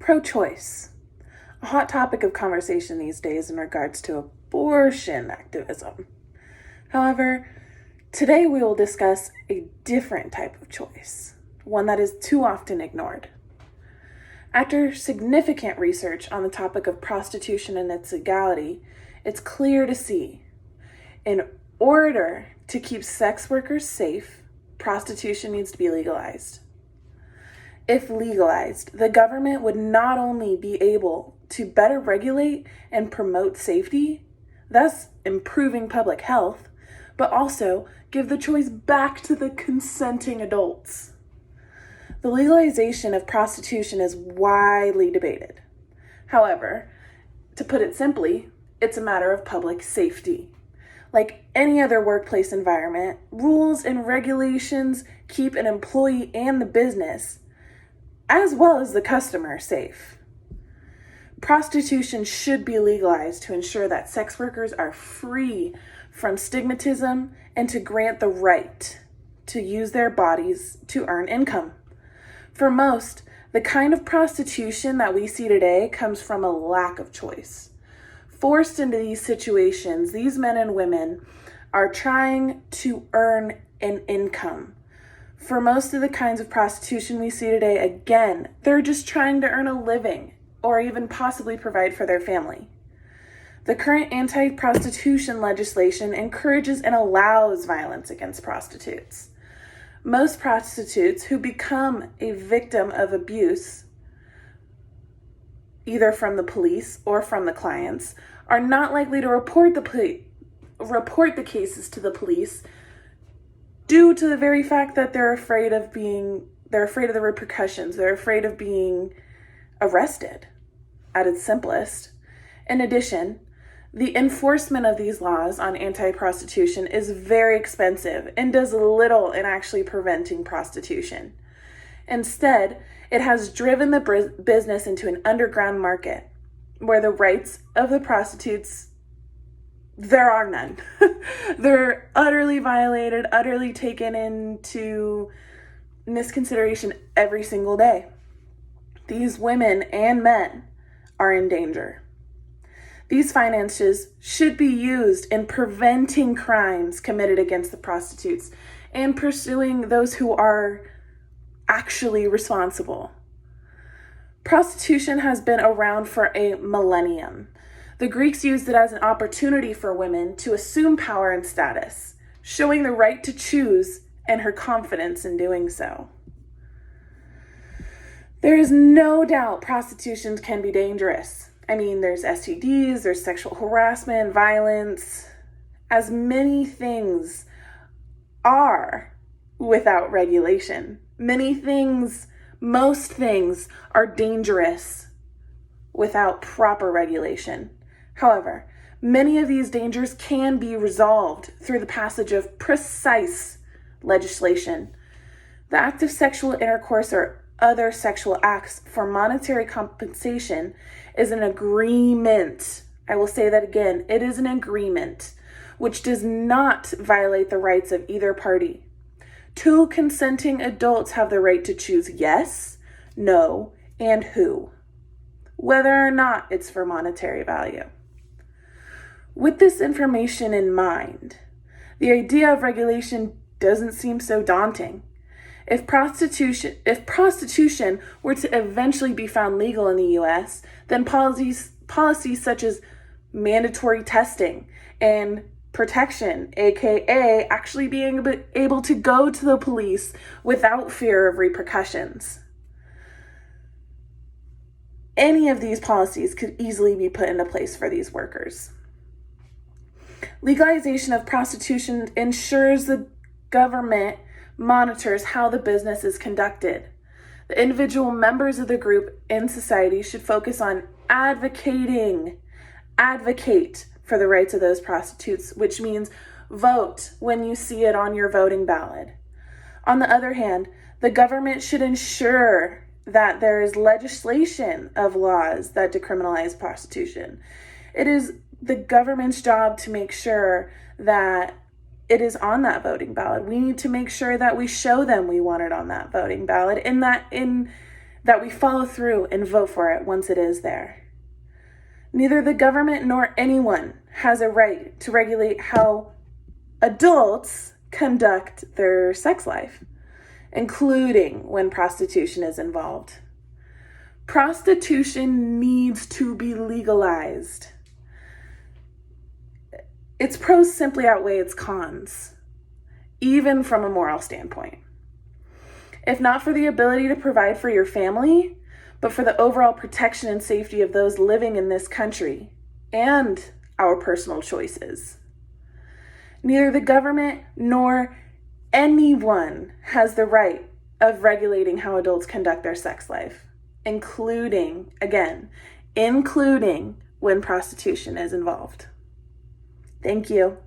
Pro-choice, a hot topic of conversation these days in regards to abortion activism. However, today we will discuss a different type of choice, one that is too often ignored. After significant research on the topic of prostitution and its legality, it's clear to see, in order to keep sex workers safe, prostitution needs to be legalized. If legalized, the government would not only be able to better regulate and promote safety, thus improving public health, but also give the choice back to the consenting adults. The legalization of prostitution is widely debated. However, to put it simply, it's a matter of public safety. Like any other workplace environment, rules and regulations keep an employee and the business, as well as the customer, safe. Prostitution should be legalized to ensure that sex workers are free from stigmatism and to grant the right to use their bodies to earn income. For most, the kind of prostitution that we see today comes from a lack of choice. Forced into these situations, these men and women are trying to earn an income. For most of the kinds of prostitution we see today, again, they're just trying to earn a living or even possibly provide for their family. The current anti-prostitution legislation encourages and allows violence against prostitutes. Most prostitutes who become a victim of abuse, either from the police or from the clients, are not likely to report the cases to the police due to the very fact that they're afraid of the repercussions. They're afraid of being arrested at its simplest. In addition, the enforcement of these laws on anti-prostitution is very expensive and does little in actually preventing prostitution. Instead, it has driven the business into an underground market where the rights of the prostitutes, there are none. They're utterly violated, utterly taken into misconsideration every single day. These women and men are in danger. These finances should be used in preventing crimes committed against the prostitutes and pursuing those who are actually responsible. Prostitution has been around for a millennium. The Greeks used it as an opportunity for women to assume power and status, showing the right to choose and her confidence in doing so. There is no doubt prostitution can be dangerous. I mean, there's STDs, there's sexual harassment, violence, as many things are without regulation. Most things are dangerous without proper regulation. However, many of these dangers can be resolved through the passage of precise legislation. The act of sexual intercourse or other sexual acts for monetary compensation is an agreement. I will say that again. It is an agreement which does not violate the rights of either party. Two consenting adults have the right to choose yes, no, and who, whether or not it's for monetary value. With this information in mind, the idea of regulation doesn't seem so daunting. If prostitution were to eventually be found legal in the US, then policies such as mandatory testing and protection, aka actually being able to go to the police without fear of repercussions. Any of these policies could easily be put into place for these workers. Legalization of prostitution ensures the government monitors how the business is conducted. The individual members of the group in society should focus on advocate for the rights of those prostitutes, which means vote when you see it on your voting ballot. On the other hand, the government should ensure that there is legislation of laws that decriminalize prostitution. It is the government's job to make sure that it is on that voting ballot. We need to make sure that we show them we want it on that voting ballot and that in that we follow through and vote for it once it is there. Neither the government nor anyone has a right to regulate how adults conduct their sex life, including when prostitution is involved. Prostitution needs to be legalized. Its pros simply outweigh its cons, even from a moral standpoint. If not for the ability to provide for your family, but for the overall protection and safety of those living in this country and our personal choices. Neither the government nor anyone has the right of regulating how adults conduct their sex life, including when prostitution is involved. Thank you.